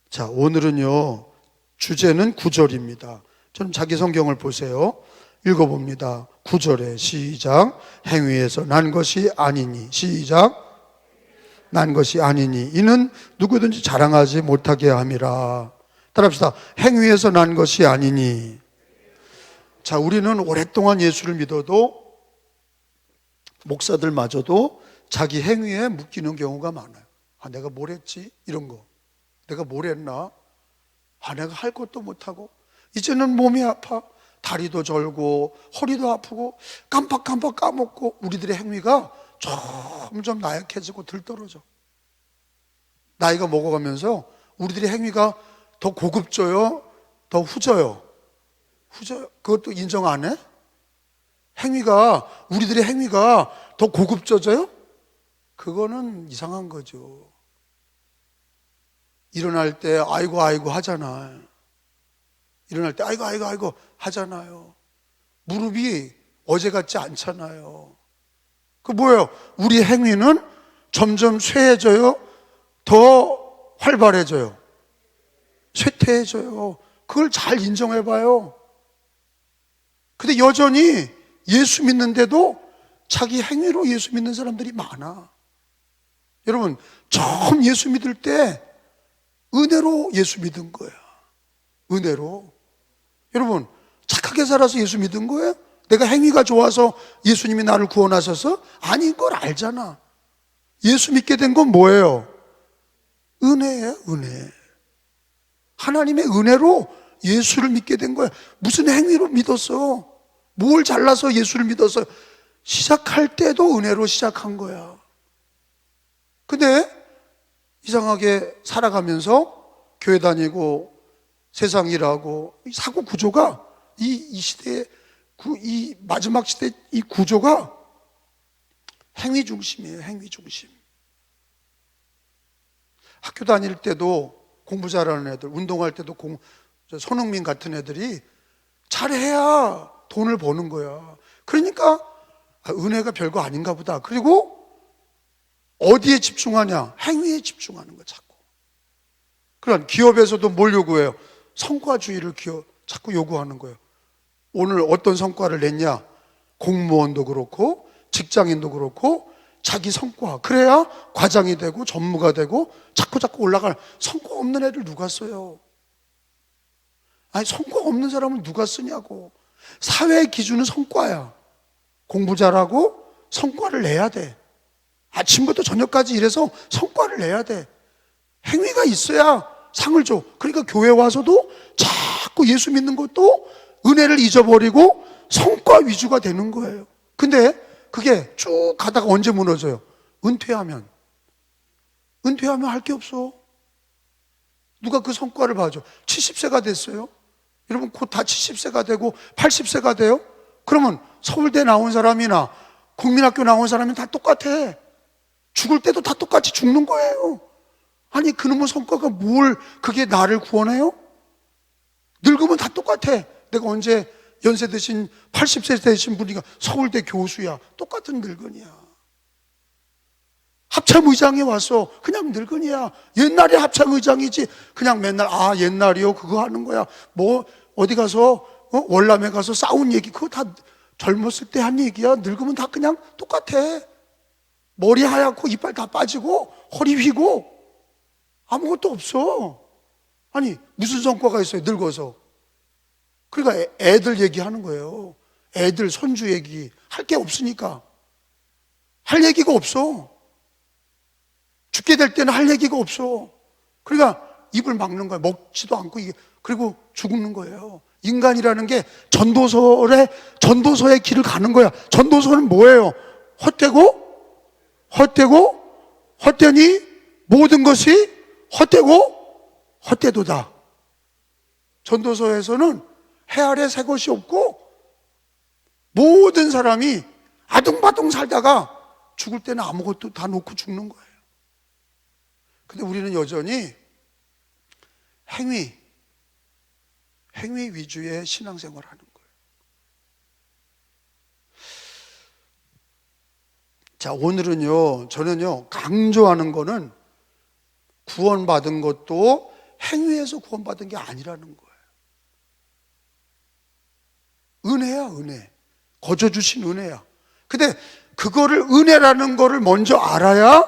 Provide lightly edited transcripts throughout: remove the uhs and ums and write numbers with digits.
자, 오늘은요, 주제는 구절입니다. 좀 자기 성경을 보세요. 읽어봅니다. 9절에 시작. 행위에서 난 것이 아니니. 시작. 난 것이 아니니 이는 누구든지 자랑하지 못하게 함이라. 따라합시다. 행위에서 난 것이 아니니. 자, 우리는 오랫동안 예수를 믿어도 목사들마저도 자기 행위에 묶이는 경우가 많아요. 아, 내가 뭘 했지? 이런 거. 내가 뭘 했나? 아, 내가 할 것도 못하고 이제는 몸이 아파. 다리도 절고 허리도 아프고 깜빡깜빡 까먹고 우리들의 행위가 점점 나약해지고 들떨어져. 나이가 먹어가면서 우리들의 행위가 더 고급져요? 더 후져요? 후져요? 그것도 인정 안 해? 우리들의 행위가 더 고급져져요? 그거는 이상한 거죠. 일어날 때 아이고 아이고 하잖아. 일어날 때 아이고 아이고 아이고 하잖아요. 무릎이 어제 같지 않잖아요. 그 뭐예요? 우리 행위는 점점 쇠해져요? 더 활발해져요? 쇠퇴해져요? 그걸 잘 인정해봐요. 근데 여전히 예수 믿는데도 자기 행위로 예수 믿는 사람들이 많아. 여러분, 처음 예수 믿을 때 은혜로 예수 믿은 거야. 은혜로. 여러분, 착하게 살아서 예수 믿은 거예요? 내가 행위가 좋아서 예수님이 나를 구원하셔서? 아닌 걸 알잖아. 예수 믿게 된 건 뭐예요? 은혜예요, 은혜. 하나님의 은혜로 예수를 믿게 된 거야. 무슨 행위로 믿었어? 뭘 잘나서 예수를 믿었어? 시작할 때도 은혜로 시작한 거야. 근데 이상하게 살아가면서 교회 다니고 세상 일하고 사고 구조가 이 시대의 이 마지막 시대 이 구조가 행위 중심이에요. 행위 중심. 학교 다닐 때도 공부 잘하는 애들, 운동할 때도 손흥민 같은 애들이 잘해야 돈을 버는 거야. 그러니까 은혜가 별거 아닌가 보다. 그리고 어디에 집중하냐? 행위에 집중하는 거야, 자꾸. 그러니까 기업에서도 뭘 요구해요? 성과주의를 자꾸 요구하는 거예요. 오늘 어떤 성과를 냈냐? 공무원도 그렇고 직장인도 그렇고 자기 성과, 그래야 과장이 되고 전무가 되고 자꾸 올라갈. 성과 없는 애를 누가 써요? 아니, 성과 없는 사람을 누가 쓰냐고. 사회의 기준은 성과야. 공부 잘하고 성과를 내야 돼. 아침부터 저녁까지 일해서 성과를 내야 돼. 행위가 있어야 상을 줘. 그러니까 교회 와서도 자꾸 예수 믿는 것도 은혜를 잊어버리고 성과 위주가 되는 거예요. 근데 그게 쭉 가다가 언제 무너져요? 은퇴하면 할 게 없어. 누가 그 성과를 봐줘? 70세가 됐어요. 여러분, 곧 다 70세가 되고 80세가 돼요? 그러면 서울대 나온 사람이나 국민학교 나온 사람이 다 똑같아. 죽을 때도 다 똑같이 죽는 거예요. 아니, 그놈의 성과가 그게 나를 구원해요? 늙으면 다 똑같아. 내가 언제 연세 드신 80세 되신 분이가 서울대 교수야. 똑같은 늙은이야. 합참의장에 와서 그냥 늙은이야. 옛날에 합참의장이지. 그냥 맨날 옛날이요 그거 하는 거야. 뭐 어디 가서 월남에 가서 싸운 얘기 그거 다 젊었을 때 한 얘기야. 늙으면 다 그냥 똑같아. 머리 하얗고 이빨 다 빠지고 허리 휘고 아무것도 없어. 아니, 무슨 성과가 있어요? 늙어서. 그러니까 애들 얘기하는 거예요. 애들 손주 얘기 할 게 없으니까. 할 얘기가 없어. 죽게 될 때는 할 얘기가 없어. 그러니까 입을 막는 거예요. 먹지도 않고 그리고 죽는 거예요. 인간이라는 게 전도서의 길을 가는 거야. 전도서는 뭐예요? 헛되니 모든 것이 헛되도다. 전도서에서는 해 아래 새 것이 없고 모든 사람이 아둥바둥 살다가 죽을 때는 아무것도 다 놓고 죽는 거예요. 근데 우리는 여전히 행위 위주의 신앙생활을 하는 거예요. 자, 오늘은요, 저는요, 강조하는 거는 구원받은 것도 행위에서 구원받은 게 아니라는 거예요. 은혜야, 은혜. 거저 주신 은혜야. 근데 그거를 은혜라는 거를 먼저 알아야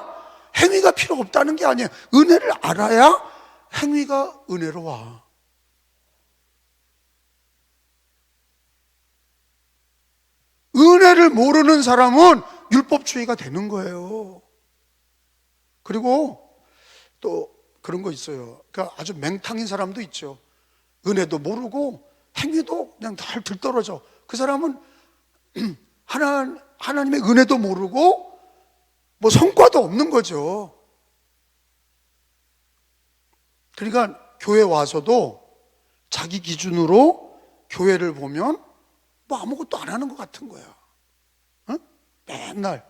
행위가 필요 없다는 게 아니에요. 은혜를 알아야 행위가 은혜로 와. 은혜를 모르는 사람은 율법주의가 되는 거예요. 그리고 또 그런 거 있어요. 그러니까 아주 맹탕인 사람도 있죠. 은혜도 모르고 행위도 그냥 잘 들떨어져. 그 사람은 하나님의 은혜도 모르고 뭐 성과도 없는 거죠. 그러니까 교회 와서도 자기 기준으로 교회를 보면 뭐 아무것도 안 하는 것 같은 거야. 응? 맨날.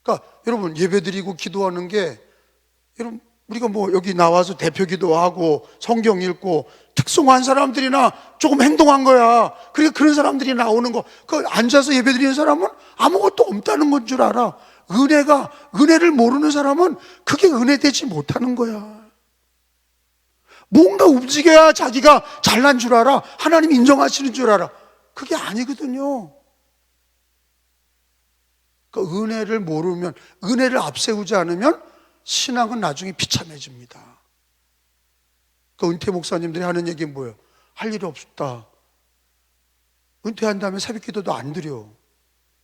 그러니까 여러분 예배드리고 기도하는 게, 여러분 우리가 뭐 여기 나와서 대표 기도하고 성경 읽고 특성한 사람들이나 조금 행동한 거야. 그러니까 그런 사람들이 나오는 거, 그 앉아서 예배드리는 사람은 아무것도 없다는 건 줄 알아. 은혜를 모르는 사람은 그게 은혜되지 못하는 거야. 뭔가 움직여야 자기가 잘난 줄 알아. 하나님 인정하시는 줄 알아. 그게 아니거든요. 그러니까 은혜를 모르면, 은혜를 앞세우지 않으면 신앙은 나중에 비참해집니다. 그 은퇴 목사님들이 하는 얘기는 뭐예요? 할 일이 없다. 은퇴한 다음에 새벽기도도 안 드려.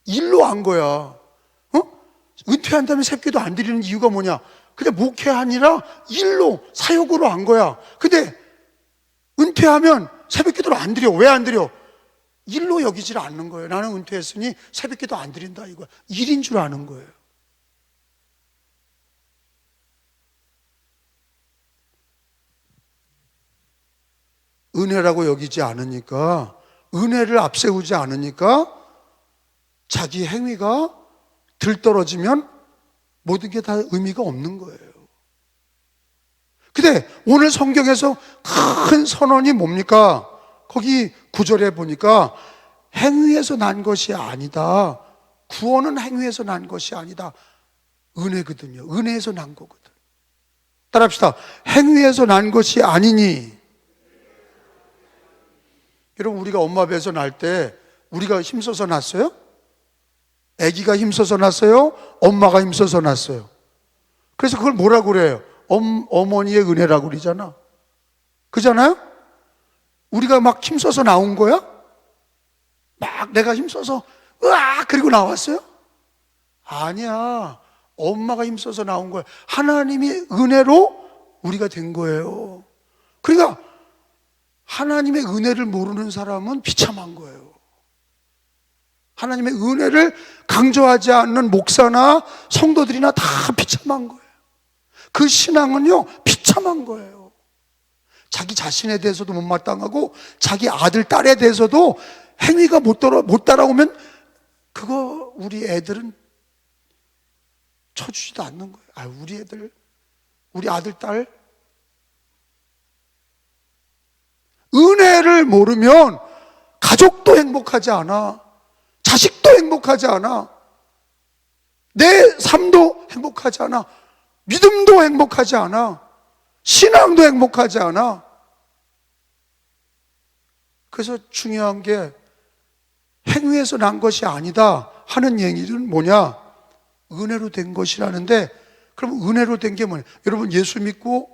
일로 한 거야. 은퇴한 다음에 새벽기도 안 드리는 이유가 뭐냐? 그냥 목회 아니라 일로, 사역으로 한 거야. 근데 은퇴하면 새벽기도를 안 드려. 왜 안 드려? 일로 여기질 않는 거예요. 나는 은퇴했으니 새벽기도 안 드린다 이거야. 일인 줄 아는 거예요. 은혜라고 여기지 않으니까, 은혜를 앞세우지 않으니까 자기 행위가 들떨어지면 모든 게 다 의미가 없는 거예요. 근데 오늘 성경에서 큰 선언이 뭡니까? 거기 9절에 보니까 행위에서 난 것이 아니다. 구원은 행위에서 난 것이 아니다. 은혜거든요. 은혜에서 난 거거든. 따라합시다. 행위에서 난 것이 아니니. 여러분 우리가 엄마 배에서 날 때 우리가 힘써서 났어요? 아기가 힘써서 났어요? 엄마가 힘써서 났어요? 그래서 그걸 뭐라고 그래요? 어머니의 은혜라고 그러잖아. 그잖아요? 우리가 막 힘써서 나온 거야? 막 내가 힘써서 으악 그리고 나왔어요? 아니야. 엄마가 힘써서 나온 거야. 하나님의 은혜로 우리가 된 거예요. 그러니까 하나님의 은혜를 모르는 사람은 비참한 거예요. 하나님의 은혜를 강조하지 않는 목사나 성도들이나 다 비참한 거예요. 그 신앙은요 비참한 거예요. 자기 자신에 대해서도 못마땅하고 자기 아들, 딸에 대해서도 행위가 못 따라오면 그거 우리 애들은 쳐주지도 않는 거예요. 우리 애들, 우리 아들, 딸 은혜를 모르면 가족도 행복하지 않아. 자식도 행복하지 않아. 내 삶도 행복하지 않아. 믿음도 행복하지 않아. 신앙도 행복하지 않아. 그래서 중요한 게 행위에서 난 것이 아니다 하는 얘기는 뭐냐? 은혜로 된 것이라는데, 그럼 은혜로 된 게 뭐냐? 여러분 예수 믿고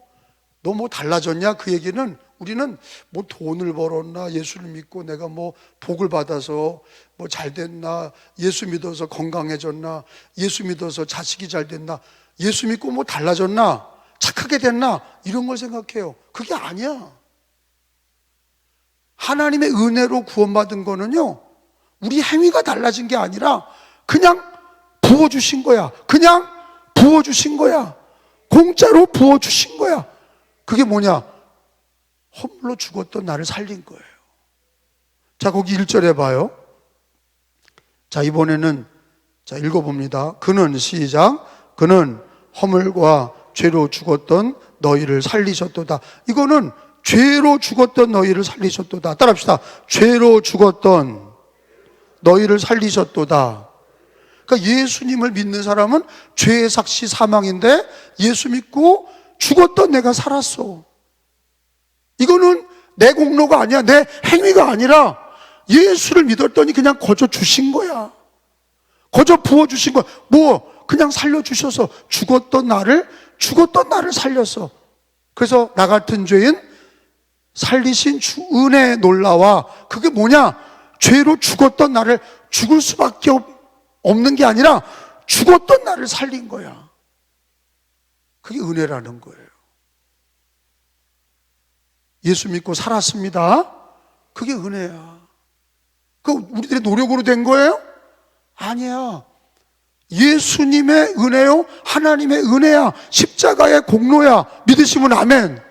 너 뭐 달라졌냐? 그 얘기는 우리는 뭐 돈을 벌었나, 예수를 믿고 내가 뭐 복을 받아서 뭐 잘 됐나, 예수 믿어서 건강해졌나, 예수 믿어서 자식이 잘 됐나, 예수 믿고 뭐 달라졌나, 착하게 됐나, 이런 걸 생각해요. 그게 아니야. 하나님의 은혜로 구원받은 거는요 우리 행위가 달라진 게 아니라 그냥 부어주신 거야. 그냥 부어주신 거야. 공짜로 부어주신 거야. 그게 뭐냐? 허물로 죽었던 나를 살린 거예요. 자, 거기 1절에 봐요. 자, 이번에는 자 읽어봅니다. 그는 시작. 그는 허물과 죄로 죽었던 너희를 살리셨도다. 이거는 죄로 죽었던 너희를 살리셨도다. 따라합시다. 죄로 죽었던 너희를 살리셨도다. 그러니까 예수님을 믿는 사람은 죄의 삭시 사망인데 예수 믿고 죽었던 내가 살았어. 이거는 내 공로가 아니야. 내 행위가 아니라 예수를 믿었더니 그냥 거저 주신 거야. 거저 부어주신 거야. 뭐 그냥 살려주셔서 죽었던 나를 살렸어. 그래서 나 같은 죄인 살리신 주 은혜의 놀라와, 그게 뭐냐? 죄로 죽었던 나를 죽을 수밖에 없는 게 아니라 죽었던 나를 살린 거야. 그게 은혜라는 거예요. 예수 믿고 살았습니다. 그게 은혜야. 그 우리들의 노력으로 된 거예요? 아니야. 예수님의 은혜요, 하나님의 은혜야. 십자가의 공로야. 믿으시면 아멘.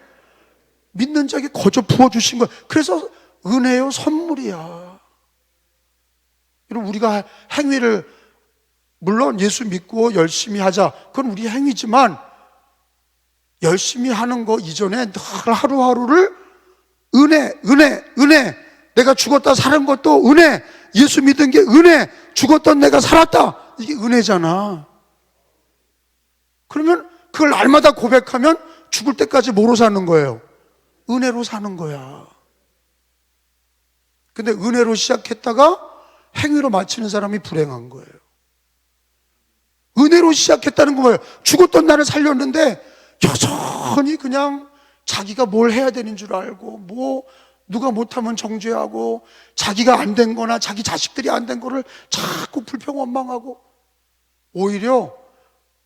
믿는 자에게 거저 부어주신 거야. 그래서 은혜요, 선물이야. 여러분, 우리가 행위를, 물론 예수 믿고 열심히 하자, 그건 우리 행위지만 열심히 하는 거 이전에 늘 하루하루를 은혜. 내가 죽었다 사는 것도 은혜. 예수 믿은 게 은혜. 죽었던 내가 살았다. 이게 은혜잖아. 그러면 그걸 날마다 고백하면 죽을 때까지 뭐로 사는 거예요? 은혜로 사는 거야. 근데 은혜로 시작했다가 행위로 마치는 사람이 불행한 거예요. 은혜로 시작했다는 거 뭐예요? 죽었던 나를 살렸는데 여전히 그냥 자기가 뭘 해야 되는 줄 알고, 뭐 누가 못하면 정죄하고, 자기가 안 된 거나 자기 자식들이 안 된 거를 자꾸 불평원망하고, 오히려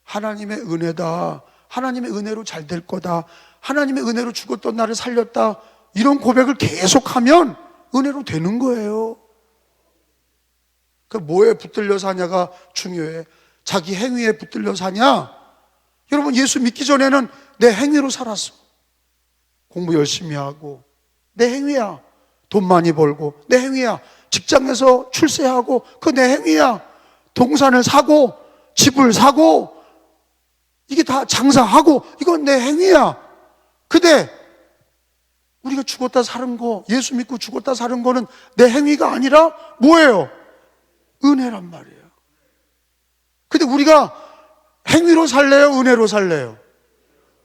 하나님의 은혜다, 하나님의 은혜로 잘 될 거다, 하나님의 은혜로 죽었던 나를 살렸다, 이런 고백을 계속하면 은혜로 되는 거예요. 그 뭐에 붙들려 사냐가 중요해. 자기 행위에 붙들려 사냐? 여러분, 예수 믿기 전에는 내 행위로 살았어. 공부 열심히 하고, 내 행위야. 돈 많이 벌고, 내 행위야. 직장에서 출세하고, 그거 내 행위야. 동산을 사고, 집을 사고, 이게 다 장사하고, 이건 내 행위야. 근데 우리가 죽었다 사는 거, 예수 믿고 죽었다 사는 거는 내 행위가 아니라 뭐예요? 은혜란 말이에요. 근데 우리가 행위로 살래요? 은혜로 살래요?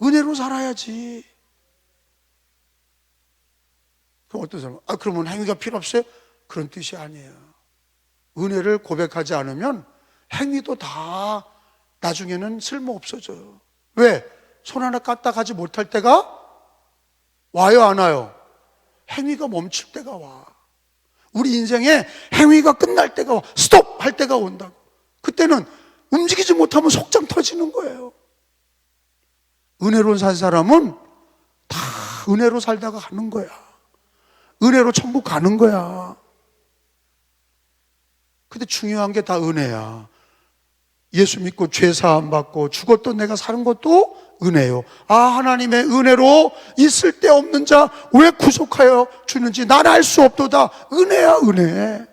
은혜로 살아야지. 그럼 어떤 사람은, 그러면 행위가 필요 없어요? 그런 뜻이 아니에요. 은혜를 고백하지 않으면 행위도 다 나중에는 쓸모 없어져요. 왜? 손 하나 까딱하지 못할 때가 와요, 안 와요? 행위가 멈출 때가 와. 우리 인생에 행위가 끝날 때가 와. 스톱! 할 때가 온다고. 그때는 움직이지 못하면 속장 터지는 거예요. 은혜로 산 사람은 다 은혜로 살다가 가는 거야. 은혜로 천국 가는 거야. 근데 중요한 게 다 은혜야. 예수 믿고 죄 사함 받고 죽었던 내가 사는 것도 은혜요. 하나님의 은혜로 있을 데 없는 자 왜 구속하여 주는지 난 알 수 없도다. 은혜야, 은혜.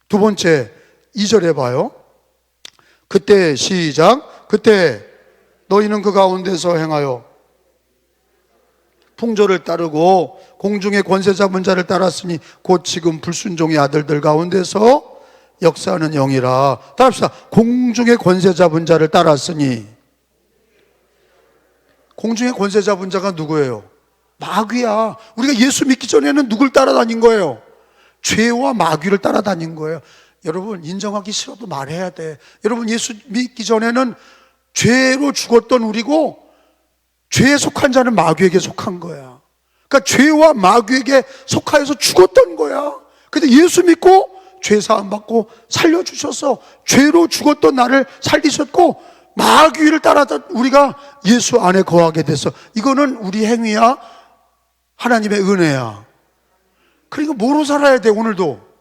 두 번째, 2절에 봐요. 그때 시작. 그때 너희는 그 가운데서 행하여 풍조를 따르고 공중의 권세 잡은 자를 따랐으니 곧 지금 불순종의 아들들 가운데서 역사하는 영이라. 따라합시다. 공중의 권세 잡은 자를 따랐으니. 공중의 권세 잡은 자가 누구예요? 마귀야. 우리가 예수 믿기 전에는 누굴 따라다닌 거예요? 죄와 마귀를 따라다닌 거예요. 여러분, 인정하기 싫어도 말해야 돼. 여러분, 예수 믿기 전에는 죄로 죽었던 우리고, 죄에 속한 자는 마귀에게 속한 거야. 그러니까 죄와 마귀에게 속하여서 죽었던 거야. 근데 예수 믿고 죄 사함 받고 살려주셔서 죄로 죽었던 나를 살리셨고, 마귀를 따라다 우리가 예수 안에 거하게 됐어. 이거는 우리 행위야, 하나님의 은혜야. 그러니까 뭐로 살아야 돼? 오늘도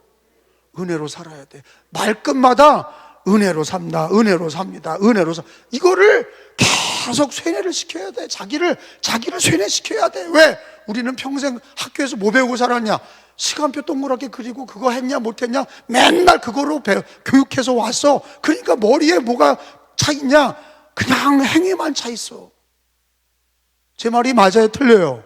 은혜로 살아야 돼. 말끝마다 은혜로 삽니다, 은혜로 삽니다, 은혜로 삽니다. 이거를 계속 쇠뇌를 시켜야 돼. 자기를 쇠뇌시켜야 돼. 왜? 우리는 평생 학교에서 뭐 배우고 살았냐? 시간표 동그랗게 그리고 그거 했냐 못했냐 맨날 그거로 교육해서 왔어. 그러니까 머리에 뭐가 차 있냐? 그냥 행위만 차 있어. 제 말이 맞아요, 틀려요?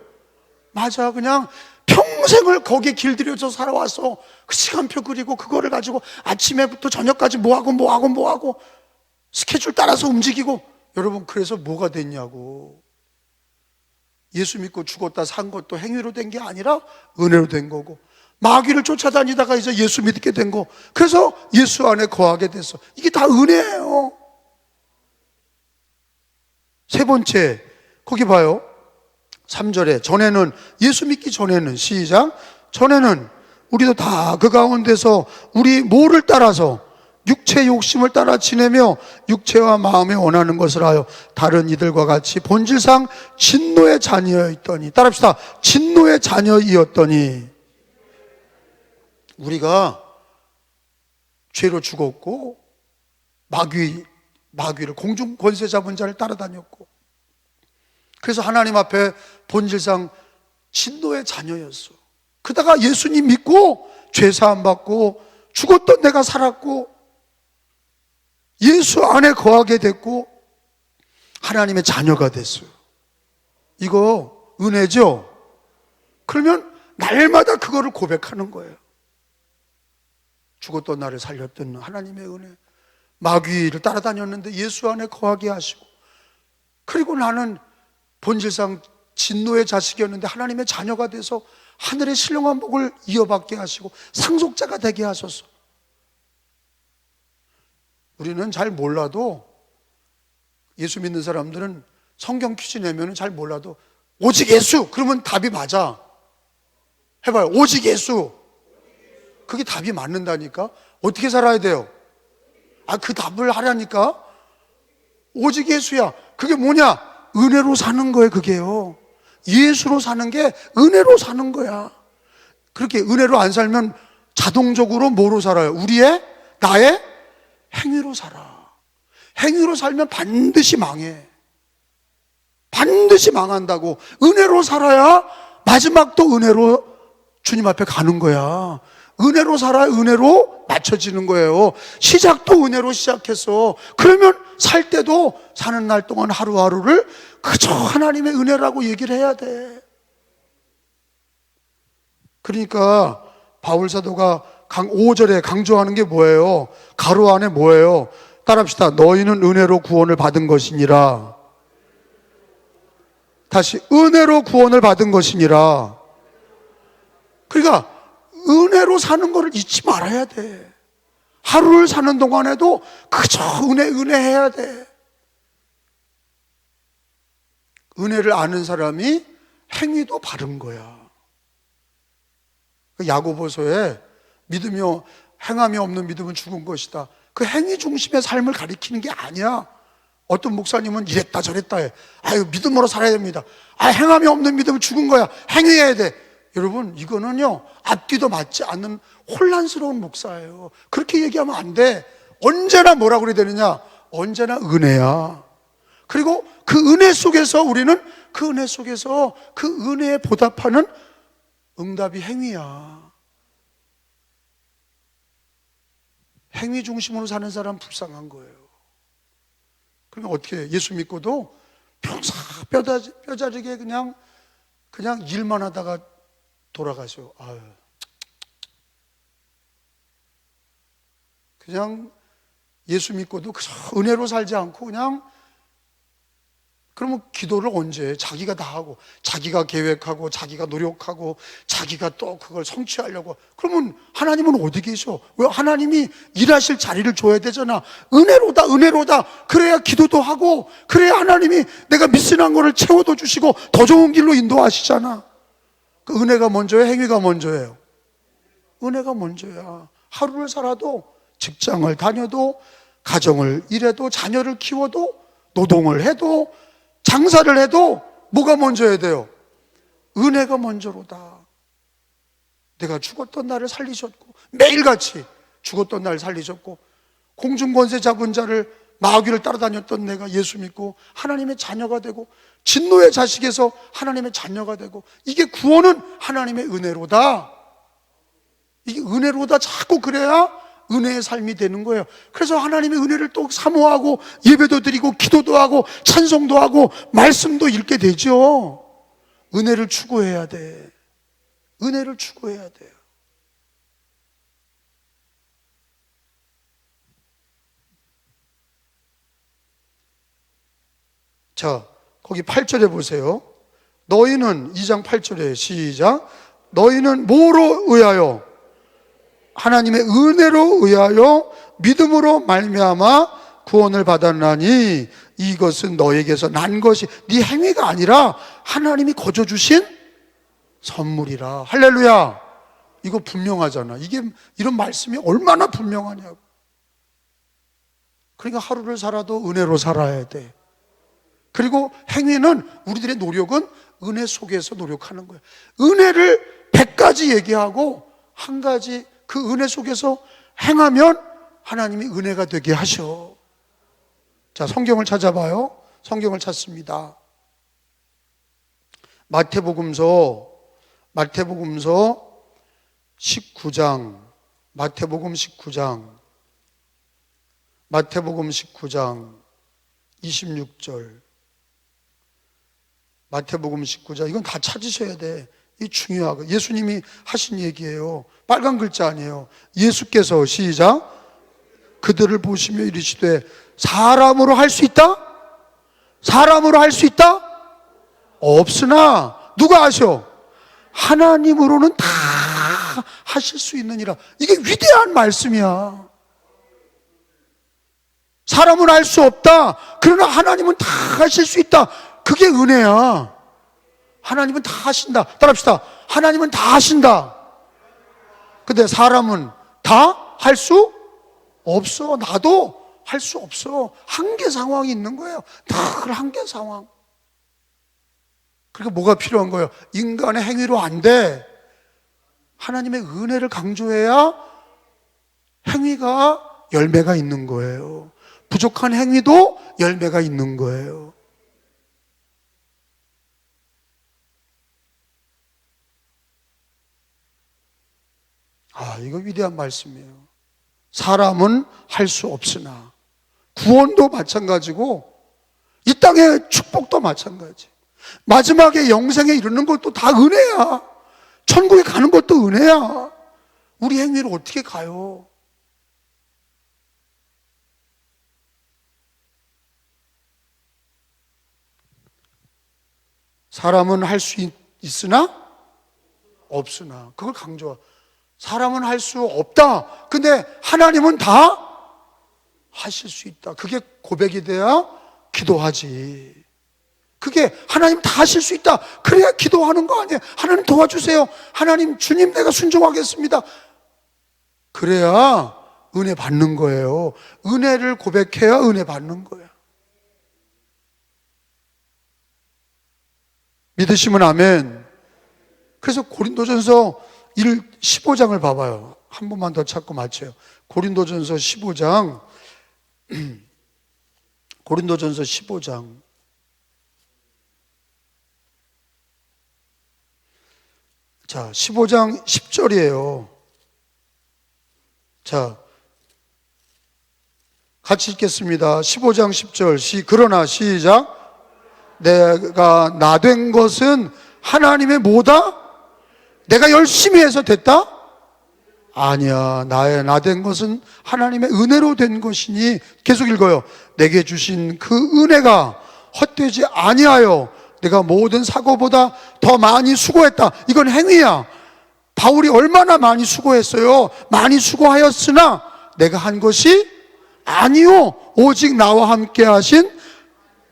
맞아. 그냥 평생을 거기에 길들여서 살아왔어. 그 시간표 그리고 그거를 가지고 아침에부터 저녁까지 뭐하고 스케줄 따라서 움직이고. 여러분, 그래서 뭐가 됐냐고. 예수 믿고 죽었다 산 것도 행위로 된 게 아니라 은혜로 된 거고, 마귀를 쫓아다니다가 이제 예수 믿게 된 거, 그래서 예수 안에 거하게 됐어. 이게 다 은혜예요. 세 번째, 거기 봐요. 3절에 전에는, 예수 믿기 전에는, 시작, 전에는 우리도 다 그 가운데서 우리 모를 따라서 육체 욕심을 따라 지내며 육체와 마음에 원하는 것을 하여 다른 이들과 같이 본질상 진노의 자녀였더니, 따라합시다. 진노의 자녀이었더니. 우리가 죄로 죽었고 마귀를, 공중 권세 잡은 자를 따라다녔고, 그래서 하나님 앞에 본질상 진노의 자녀였어. 그러다가 예수님 믿고 죄 사함 받고 죽었던 내가 살았고 예수 안에 거하게 됐고 하나님의 자녀가 됐어요. 이거 은혜죠? 그러면 날마다 그거를 고백하는 거예요. 죽었던 나를 살렸던 하나님의 은혜. 마귀를 따라다녔는데 예수 안에 거하게 하시고, 그리고 나는 본질상 진노의 자식이었는데 하나님의 자녀가 돼서 하늘의 신령한 복을 이어받게 하시고 상속자가 되게 하소서. 우리는 잘 몰라도, 예수 믿는 사람들은 성경 퀴즈 내면 잘 몰라도 오직 예수 그러면 답이 맞아. 해봐요. 오직 예수. 그게 답이 맞는다니까. 어떻게 살아야 돼요? 그 답을 하라니까. 오직 예수야. 그게 뭐냐? 은혜로 사는 거예요. 그게요. 예수로 사는 게 은혜로 사는 거야. 그렇게 은혜로 안 살면 자동적으로 뭐로 살아요? 나의 행위로 살아. 행위로 살면 반드시 망해. 반드시 망한다고. 은혜로 살아야 마지막도 은혜로 주님 앞에 가는 거야. 은혜로 살아야 은혜로 맞춰지는 거예요. 시작도 은혜로 시작했어. 그러면 살 때도 사는 날 동안 하루하루를 그저 하나님의 은혜라고 얘기를 해야 돼. 그러니까 바울 사도가 5절에 강조하는 게 뭐예요? 가로 안에 뭐예요? 따라합시다. 너희는 은혜로 구원을 받은 것이니라. 다시, 은혜로 구원을 받은 것이니라. 그러니까 은혜로 사는 거를 잊지 말아야 돼. 하루를 사는 동안에도 그저 은혜 해야 돼. 은혜를 아는 사람이 행위도 바른 거야. 야고보서에 믿으며 행함이 없는 믿음은 죽은 것이다. 그 행위 중심의 삶을 가리키는 게 아니야. 어떤 목사님은 이랬다 저랬다 해. 믿음으로 살아야 됩니다. 행함이 없는 믿음은 죽은 거야. 행위해야 돼. 여러분, 이거는요, 앞뒤도 맞지 않는 혼란스러운 목사예요. 그렇게 얘기하면 안 돼. 언제나 뭐라고 그래야 되느냐? 언제나 은혜야. 그리고 그 은혜 속에서 우리는 그 은혜 속에서 그 은혜에 보답하는 응답이 행위야. 행위 중심으로 사는 사람 불쌍한 거예요. 그러면 어떻게 해? 예수 믿고도 평생 뼈저리게 그냥 일만 하다가 돌아가셔. 그냥 예수 믿고도 그저 은혜로 살지 않고 그러면 기도를 언제 해? 자기가 다 하고, 자기가 계획하고, 자기가 노력하고, 자기가 또 그걸 성취하려고. 그러면 하나님은 어디 계셔? 왜? 하나님이 일하실 자리를 줘야 되잖아. 은혜로다. 그래야 기도도 하고, 그래야 하나님이 내가 미스난 거를 채워도 주시고 더 좋은 길로 인도하시잖아. 그 은혜가 먼저예요? 행위가 먼저예요? 은혜가 먼저야. 하루를 살아도, 직장을 다녀도, 가정을 일해도, 자녀를 키워도, 노동을 해도, 장사를 해도 뭐가 먼저야 돼요? 은혜가 먼저로다. 내가 죽었던 나를 살리셨고, 매일같이 죽었던 나를 살리셨고, 공중권세 잡은 자를, 마귀를 따라다녔던 내가 예수 믿고 하나님의 자녀가 되고, 진노의 자식에서 하나님의 자녀가 되고, 이게 구원은 하나님의 은혜로다. 이게 은혜로다. 자꾸 그래야 은혜의 삶이 되는 거예요. 그래서 하나님의 은혜를 또 사모하고 예배도 드리고 기도도 하고 찬송도 하고 말씀도 읽게 되죠. 은혜를 추구해야 돼. 은혜를 추구해야 돼요. 자, 거기 8절에 보세요. 너희는 2장 8절에 시작. 너희는 뭐로 의하여? 하나님의 은혜로 의하여 믿음으로 말미암아 구원을 받았나니 이것은 너에게서 난 것이 네 행위가 아니라 하나님이 거저 주신 선물이라. 할렐루야. 이거 분명하잖아. 이게 이런 말씀이 얼마나 분명하냐고. 그러니까 하루를 살아도 은혜로 살아야 돼. 그리고 행위는, 우리들의 노력은 은혜 속에서 노력하는 거예요. 은혜를 100가지 얘기하고 한 가지, 그 은혜 속에서 행하면 하나님이 은혜가 되게 하셔. 자, 성경을 찾아봐요. 성경을 찾습니다. 마태복음 19장, 마태복음 19장 26절. 마태복음 19장, 이건 다 찾으셔야 돼. 이 중요하고, 예수님이 하신 얘기예요. 빨간 글자 아니에요. 예수께서 시작. 그들을 보시며 이르시되 사람으로 할 수 있다? 사람으로 할 수 있다? 없으나 누가 하셔? 하나님으로는 다 하실 수 있느니라. 이게 위대한 말씀이야. 사람은 할 수 없다. 그러나 하나님은 다 하실 수 있다. 그게 은혜야. 하나님은 다 하신다. 따라합시다. 하나님은 다 하신다. 근데 사람은 다 할 수 없어. 나도 할 수 없어. 한계 상황이 있는 거예요. 다 그 한계 상황. 그러니까 뭐가 필요한 거예요? 인간의 행위로 안 돼. 하나님의 은혜를 강조해야 행위가 열매가 있는 거예요. 부족한 행위도 열매가 있는 거예요. 이거 위대한 말씀이에요. 사람은 할 수 없으나, 구원도 마찬가지고 이 땅의 축복도 마찬가지. 마지막에 영생에 이르는 것도 다 은혜야. 천국에 가는 것도 은혜야. 우리 행위로 어떻게 가요? 사람은 할 수 있으나 없으나, 그걸 강조하. 사람은 할 수 없다. 근데 하나님은 다 하실 수 있다. 그게 고백이 돼야 기도하지. 그게 하나님 다 하실 수 있다. 그래야 기도하는 거 아니에요. 하나님 도와주세요. 하나님, 주님 내가 순종하겠습니다. 그래야 은혜 받는 거예요. 은혜를 고백해야 은혜 받는 거예요. 믿으시면 아멘. 그래서 고린도전서 15장을 봐봐요. 한 번만 더 찾고 마쳐요. 고린도전서 15장. 고린도전서 15장. 자, 15장 10절이에요. 자, 같이 읽겠습니다. 15장 10절. 그러나 시작. 내가 나 된 것은 하나님의 뭐다? 내가 열심히 해서 됐다? 아니야. 나 된 것은 하나님의 은혜로 된 것이니, 계속 읽어요. 내게 주신 그 은혜가 헛되지 아니하여 내가 모든 사고보다 더 많이 수고했다. 이건 행위야. 바울이 얼마나 많이 수고했어요. 많이 수고하였으나 내가 한 것이 아니요, 오직 나와 함께 하신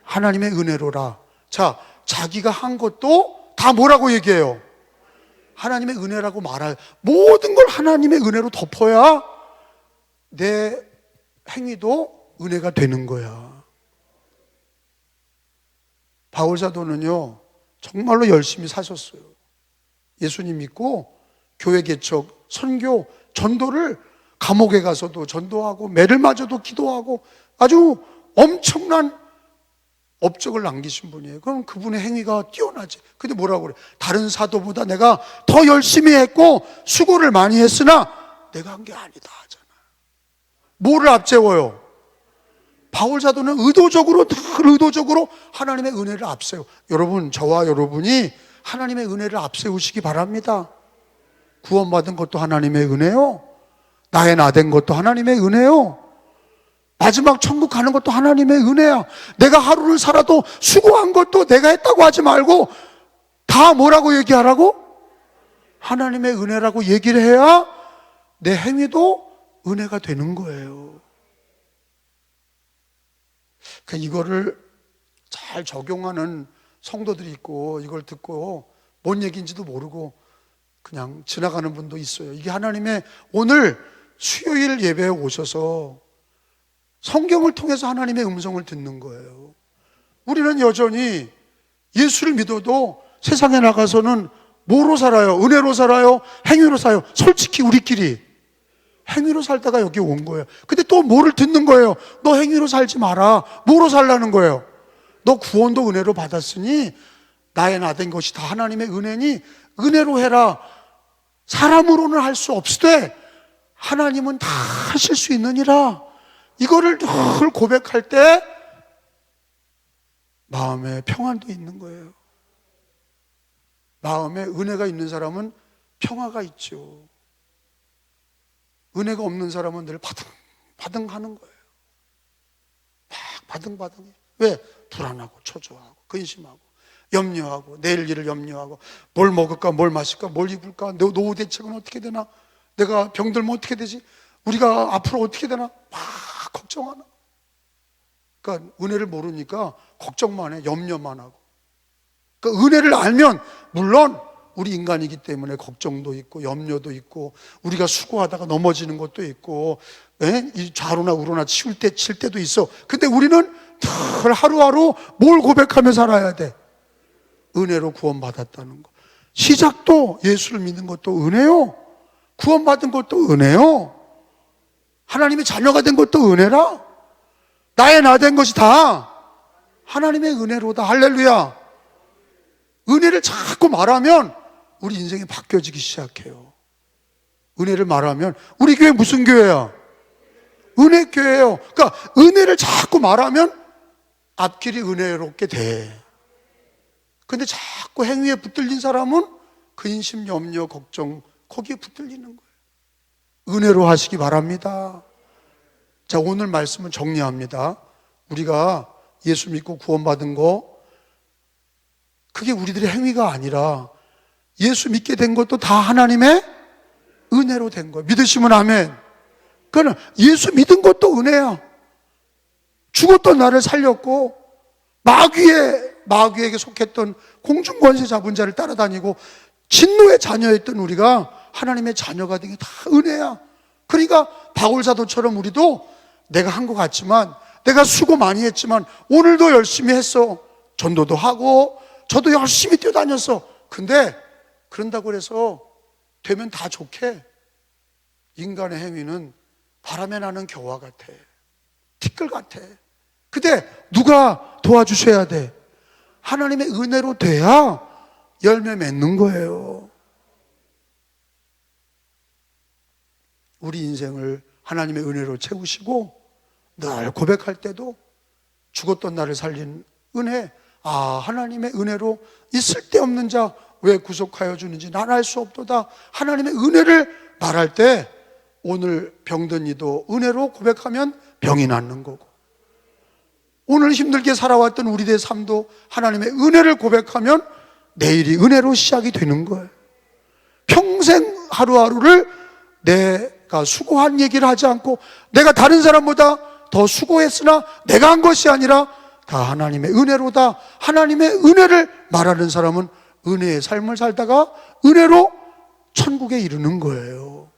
하나님의 은혜로라. 자, 자기가 한 것도 다 뭐라고 얘기해요? 하나님의 은혜라고 말해요. 모든 걸 하나님의 은혜로 덮어야 내 행위도 은혜가 되는 거야. 바울 사도는요, 정말로 열심히 사셨어요. 예수님 믿고 교회 개척, 선교, 전도를 감옥에 가서도 전도하고 매를 맞아도 기도하고 아주 엄청난 업적을 남기신 분이에요. 그럼 그분의 행위가 뛰어나지. 근데 뭐라고 그래? 다른 사도보다 내가 더 열심히 했고 수고를 많이 했으나 내가 한 게 아니다 하잖아. 뭐를 앞세워요? 바울 사도는 의도적으로 하나님의 은혜를 앞세워. 여러분, 저와 여러분이 하나님의 은혜를 앞세우시기 바랍니다. 구원받은 것도 하나님의 은혜요. 나의 나 된 것도 하나님의 은혜요. 마지막 천국 가는 것도 하나님의 은혜야. 내가 하루를 살아도 수고한 것도 내가 했다고 하지 말고 다 뭐라고 얘기하라고? 하나님의 은혜라고 얘기를 해야 내 행위도 은혜가 되는 거예요. 그러니까 이거를 잘 적용하는 성도들이 있고, 이걸 듣고 뭔 얘기인지도 모르고 그냥 지나가는 분도 있어요. 이게 하나님의, 오늘 수요일 예배에 오셔서 성경을 통해서 하나님의 음성을 듣는 거예요. 우리는 여전히 예수를 믿어도 세상에 나가서는 뭐로 살아요? 은혜로 살아요? 행위로 살아요? 솔직히 우리끼리 행위로 살다가 여기 온 거예요. 근데 또 뭐를 듣는 거예요? 너 행위로 살지 마라. 뭐로 살라는 거예요? 너 구원도 은혜로 받았으니 나의 나 된 것이 다 하나님의 은혜니 은혜로 해라. 사람으로는 할 수 없으되 하나님은 다 하실 수 있느니라. 이거를 늘 고백할 때 마음에 평안도 있는 거예요. 마음에 은혜가 있는 사람은 평화가 있죠. 은혜가 없는 사람은 늘 바등바등하는 거예요. 막 바등바등해. 왜? 불안하고 초조하고 근심하고 염려하고 내일 일을 염려하고 뭘 먹을까 뭘 마실까 뭘 입을까 노후 대책은 어떻게 되나, 내가 병들면 어떻게 되지, 우리가 앞으로 어떻게 되나 막 걱정하나. 그러니까 은혜를 모르니까 걱정만 해, 염려만 하고. 그러니까 은혜를 알면 물론 우리 인간이기 때문에 걱정도 있고 염려도 있고 우리가 수고하다가 넘어지는 것도 있고 이 좌로나 우로나 칠 때도 있어. 근데 우리는 늘 하루하루 뭘 고백하며 살아야 돼? 은혜로 구원받았다는 거. 시작도 예수를 믿는 것도 은혜요. 구원받은 것도 은혜요. 하나님의 자녀가 된 것도 은혜라. 나의 나 된 것이 다 하나님의 은혜로다. 할렐루야. 은혜를 자꾸 말하면 우리 인생이 바뀌어지기 시작해요. 은혜를 말하면 우리 교회 무슨 교회야? 은혜교회예요. 그러니까 은혜를 자꾸 말하면 앞길이 은혜롭게 돼. 근데 자꾸 행위에 붙들린 사람은 근심, 염려, 걱정 거기에 붙들리는 거예요. 은혜로 하시기 바랍니다. 자, 오늘 말씀은 정리합니다. 우리가 예수 믿고 구원받은 거, 그게 우리들의 행위가 아니라 예수 믿게 된 것도 다 하나님의 은혜로 된 거예요. 믿으시면 아멘. 그러나 예수 믿은 것도 은혜야. 죽었던 나를 살렸고 마귀에게 속했던 공중권세 잡은 자를 따라다니고 진노의 자녀였던 우리가 하나님의 자녀가 된 게 다 은혜야. 그러니까 바울 사도처럼 우리도 내가 한 것 같지만, 내가 수고 많이 했지만 오늘도 열심히 했어. 전도도 하고 저도 열심히 뛰어다녔어. 근데 그런다고 해서 되면 다 좋게? 인간의 행위는 바람에 나는 겨와 같아. 티끌 같아. 근데 누가 도와주셔야 돼? 하나님의 은혜로 돼야 열매 맺는 거예요. 우리 인생을 하나님의 은혜로 채우시고 늘 고백할 때도 죽었던 나를 살린 은혜, 하나님의 은혜로 이 쓸데없는 자 왜 구속하여 주는지 난 알 수 없도다. 하나님의 은혜를 말할 때 오늘 병든 이도 은혜로 고백하면 병이 낫는 거고, 오늘 힘들게 살아왔던 우리들의 삶도 하나님의 은혜를 고백하면 내일이 은혜로 시작이 되는 거예요. 평생 하루하루를 내가 수고한 얘기를 하지 않고 내가 다른 사람보다 더 수고했으나 내가 한 것이 아니라 다 하나님의 은혜로다. 하나님의 은혜를 말하는 사람은 은혜의 삶을 살다가 은혜로 천국에 이르는 거예요.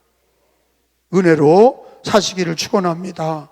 은혜로 사시기를 축원합니다.